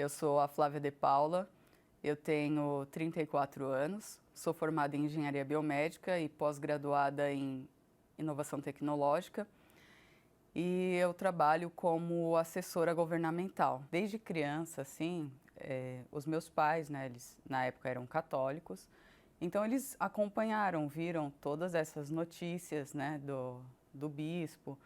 Eu sou a Flávia de Paula, eu tenho 34 anos, sou formada em Engenharia Biomédica e pós-graduada em Inovação Tecnológica e eu trabalho como assessora governamental. Desde criança, assim, os meus pais, né, eles na época eram católicos, então eles acompanharam, viram todas essas notícias, né, do bispo,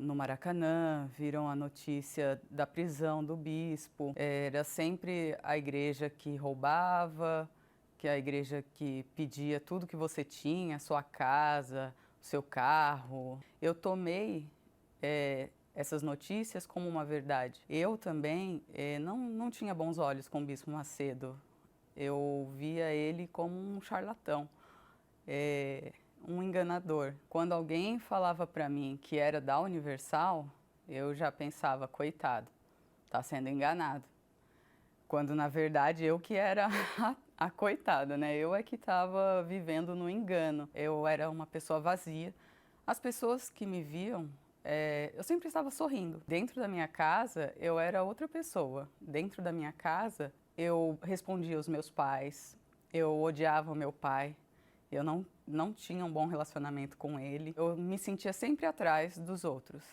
no Maracanã, viram a notícia da prisão do bispo. Era sempre a igreja que roubava, que a igreja que pedia tudo que você tinha, sua casa, o seu carro. Eu tomei essas notícias como uma verdade. Eu também não tinha bons olhos com o Bispo Macedo. Eu via ele como um charlatão. Um enganador. Quando alguém falava para mim que era da Universal, eu já pensava, coitado, tá sendo enganado. Quando na verdade eu que era a coitada, né? Eu é que estava vivendo no engano. Eu era uma pessoa vazia. As pessoas que me viam, eu sempre estava sorrindo. Dentro da minha casa, eu era outra pessoa. Dentro da minha casa, eu respondia aos meus pais, eu odiava o meu pai. Eu não tinha um bom relacionamento com ele. Eu me sentia sempre atrás dos outros.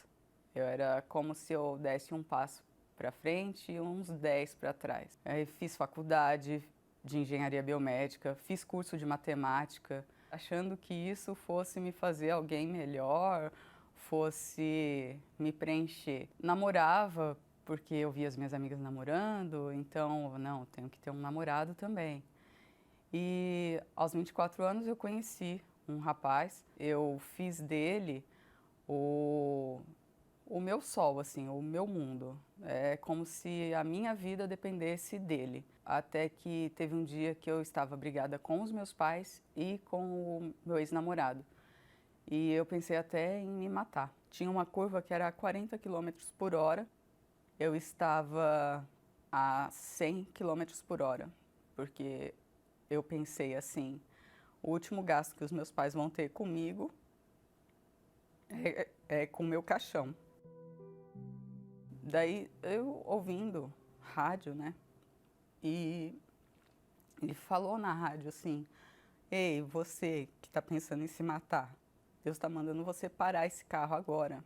Eu era como se eu desse um passo para frente e uns 10 para trás. Aí fiz faculdade de engenharia biomédica, fiz curso de matemática, achando que isso fosse me fazer alguém melhor, fosse me preencher. Namorava porque eu via as minhas amigas namorando, então, não, tenho que ter um namorado também. E aos 24 anos eu conheci um rapaz, eu fiz dele o meu sol, assim, o meu mundo. É como se a minha vida dependesse dele. Até que teve um dia que eu estava brigada com os meus pais e com o meu ex-namorado. E eu pensei até em me matar. Tinha uma curva que era a 40 quilômetros por hora, eu estava a 100 quilômetros por hora, porque eu pensei assim, o último gasto que os meus pais vão ter comigo é com o meu caixão. Daí eu ouvindo rádio, né? E ele falou na rádio assim, ei, você que tá pensando em se matar, Deus tá mandando você parar esse carro agora.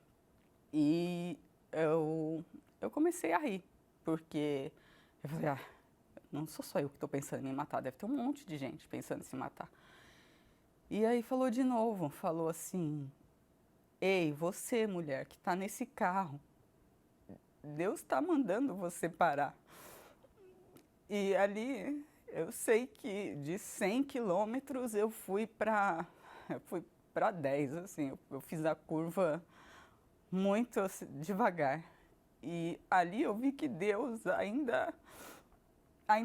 E eu comecei a rir, porque eu falei, não sou só eu que tô pensando em me matar, deve ter um monte de gente pensando em se matar. E aí falou de novo, falou assim, ei, você mulher que tá nesse carro, Deus tá mandando você parar. E ali eu sei que de 100 quilômetros eu fui para 10, assim, eu fiz a curva muito assim, devagar. E ali eu vi que Deus ainda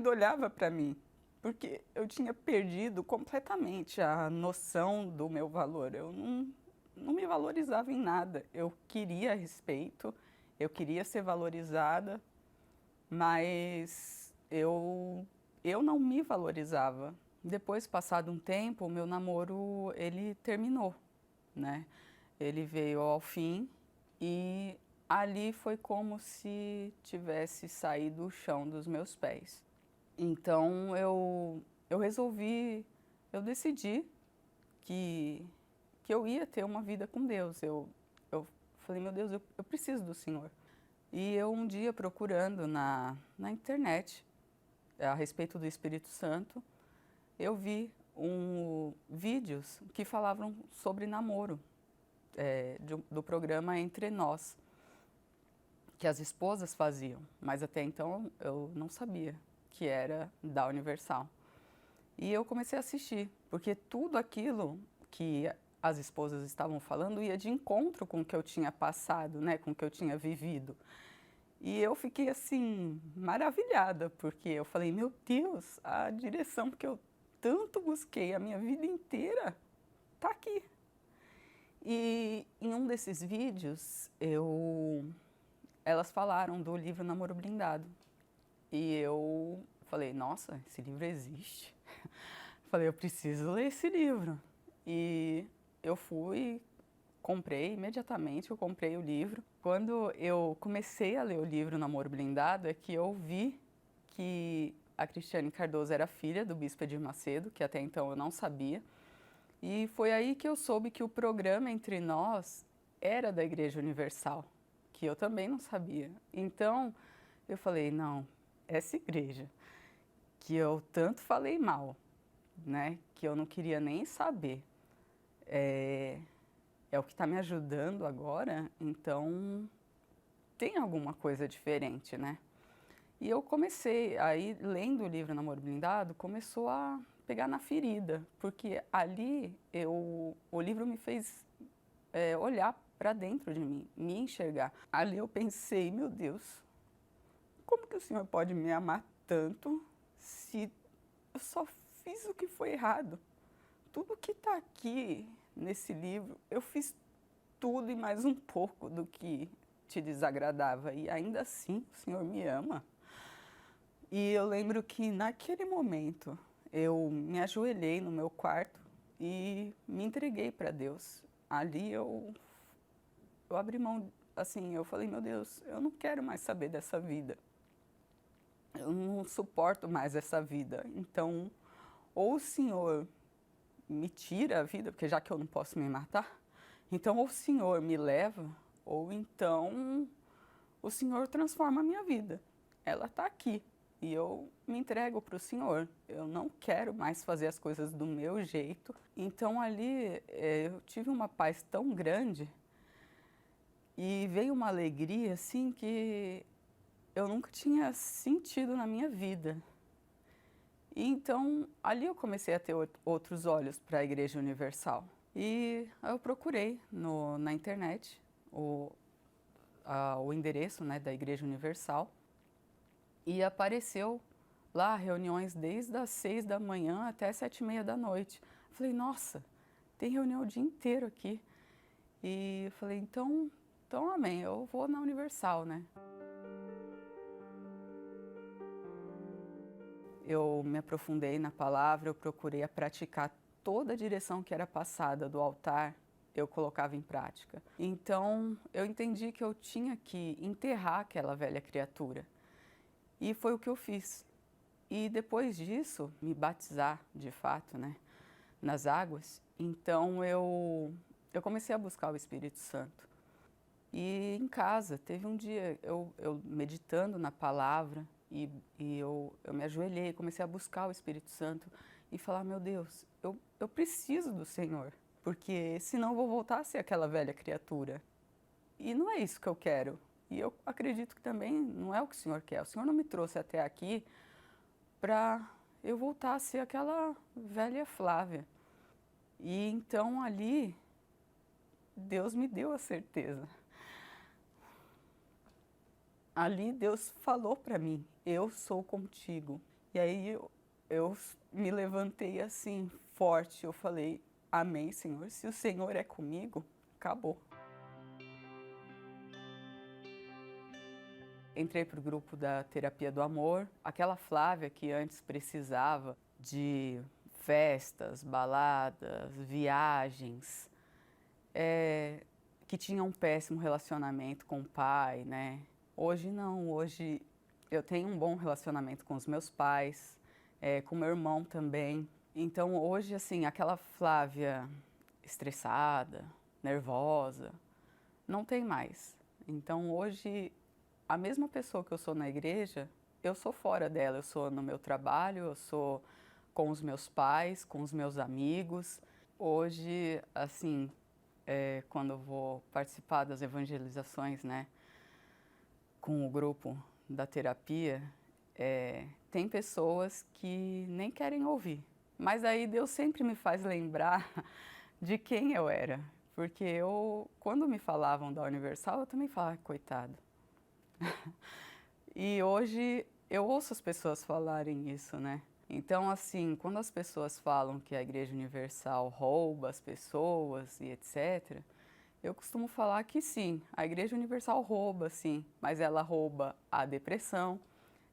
olhava para mim, porque eu tinha perdido completamente a noção do meu valor. Eu não me valorizava em nada. Eu queria respeito, eu queria ser valorizada, mas eu não me valorizava. Depois, passado um tempo, o meu namoro, ele terminou, né? Ele veio ao fim e ali foi como se tivesse saído o chão dos meus pés. Então eu resolvi, eu decidi que eu ia ter uma vida com Deus. Eu falei, meu Deus, eu preciso do Senhor. E eu um dia procurando na internet a respeito do Espírito Santo, eu vi vídeos que falavam sobre namoro, do programa Entre Nós, que as esposas faziam, mas até então eu não sabia que era da Universal. E eu comecei a assistir, porque tudo aquilo que as esposas estavam falando ia de encontro com o que eu tinha passado, né, com o que eu tinha vivido. E eu fiquei assim, maravilhada, porque eu falei, meu Deus, a direção que eu tanto busquei a minha vida inteira tá aqui. E em um desses vídeos, elas falaram do livro Namoro Blindado. E eu falei, nossa, esse livro existe. Falei, eu preciso ler esse livro. E eu fui comprei, imediatamente eu comprei o livro. Quando eu comecei a ler o livro Namoro Blindado, é que eu vi que a Cristiane Cardoso era filha do Bispo Edir Macedo, que até então eu não sabia. E foi aí que eu soube que o programa Entre Nós era da Igreja Universal, que eu também não sabia. Então, eu falei, não, essa igreja que eu tanto falei mal, né, que eu não queria nem saber, é o que está me ajudando agora, então tem alguma coisa diferente, né? E eu comecei, aí lendo o livro Namoro Blindado, começou a pegar na ferida, porque ali o livro me fez olhar para dentro de mim, me enxergar. Ali eu pensei, meu Deus, como que o Senhor pode me amar tanto se eu só fiz o que foi errado? Tudo que está aqui nesse livro, eu fiz tudo e mais um pouco do que te desagradava, e ainda assim o Senhor me ama. E eu lembro que naquele momento eu me ajoelhei no meu quarto e me entreguei para Deus. Ali eu abri mão, assim, eu falei, meu Deus, eu não quero mais saber dessa vida. Eu não suporto mais essa vida. Então, ou o Senhor me tira a vida, porque já que eu não posso me matar, então ou o Senhor me leva, ou então o Senhor transforma a minha vida. Ela está aqui e eu me entrego para o Senhor. Eu não quero mais fazer as coisas do meu jeito. Então ali eu tive uma paz tão grande e veio uma alegria assim que eu nunca tinha sentido na minha vida. E então ali eu comecei a ter outros olhos para a Igreja Universal. E eu procurei na internet o endereço, né, da Igreja Universal e apareceu lá reuniões desde as 6 da manhã até 7h30 da noite. Falei, nossa, tem reunião o dia inteiro aqui. E eu falei, então amém, eu vou na Universal, né? Eu me aprofundei na palavra, eu procurei a praticar toda a direção que era passada do altar, eu colocava em prática. Então, eu entendi que eu tinha que enterrar aquela velha criatura. E foi o que eu fiz. E depois disso, me batizar de fato, né, nas águas, então eu comecei a buscar o Espírito Santo. E em casa, teve um dia, eu meditando na palavra, e eu me ajoelhei, comecei a buscar o Espírito Santo e falar, meu Deus, eu preciso do Senhor, porque senão eu vou voltar a ser aquela velha criatura. E não é isso que eu quero. E eu acredito que também não é o que o Senhor quer. O Senhor não me trouxe até aqui para eu voltar a ser aquela velha Flávia. E então ali, Deus me deu a certeza. Ali Deus falou para mim, eu sou contigo. E aí eu me levantei assim, forte, eu falei, amém, Senhor, se o Senhor é comigo, acabou. Entrei para o grupo da Terapia do Amor. Aquela Flávia que antes precisava de festas, baladas, viagens, que tinha um péssimo relacionamento com o pai, né? Hoje não, hoje eu tenho um bom relacionamento com os meus pais, com meu irmão também. Então hoje, assim, aquela Flávia estressada, nervosa, não tem mais. Então hoje, a mesma pessoa que eu sou na igreja, eu sou fora dela. Eu sou no meu trabalho, eu sou com os meus pais, com os meus amigos. Hoje, assim, quando eu vou participar das evangelizações, né, com o grupo da terapia, tem pessoas que nem querem ouvir. Mas aí Deus sempre me faz lembrar de quem eu era. Porque quando me falavam da Universal, eu também falava, coitado. E hoje eu ouço as pessoas falarem isso, né? Então, assim, quando as pessoas falam que a Igreja Universal rouba as pessoas e etc., eu costumo falar que sim, a Igreja Universal rouba, sim, mas ela rouba a depressão,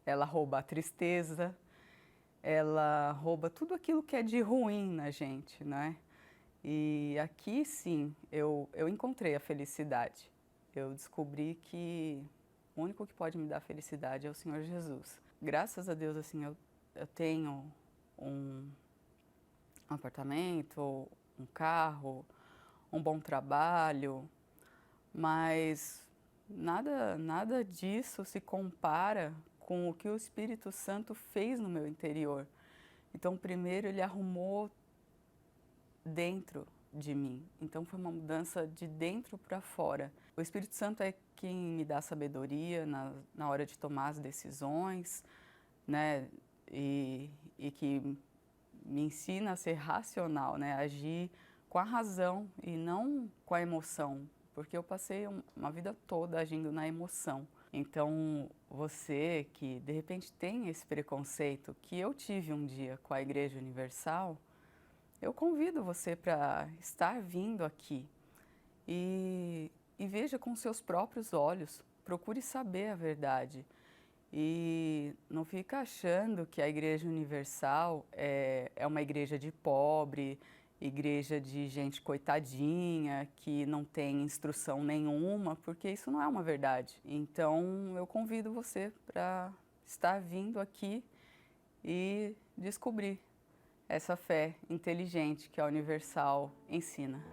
ela rouba a tristeza, ela rouba tudo aquilo que é de ruim na gente, né? E aqui sim, eu encontrei a felicidade. Eu descobri que o único que pode me dar felicidade é o Senhor Jesus. Graças a Deus, assim, eu tenho um apartamento, um carro, um bom trabalho, mas nada disso se compara com o que o Espírito Santo fez no meu interior. Então, primeiro ele arrumou dentro de mim. Então, foi uma mudança de dentro para fora. O Espírito Santo é quem me dá sabedoria na hora de tomar as decisões, né? E que me ensina a ser racional, né? Agir com a razão e não com a emoção, porque eu passei uma vida toda agindo na emoção. Então, você que de repente tem esse preconceito que eu tive um dia com a Igreja Universal, eu convido você para estar vindo aqui e veja com seus próprios olhos, procure saber a verdade. E não fica achando que a Igreja Universal é uma igreja de pobre, igreja de gente coitadinha, que não tem instrução nenhuma, porque isso não é uma verdade. Então, eu convido você para estar vindo aqui e descobrir essa fé inteligente que a Universal ensina.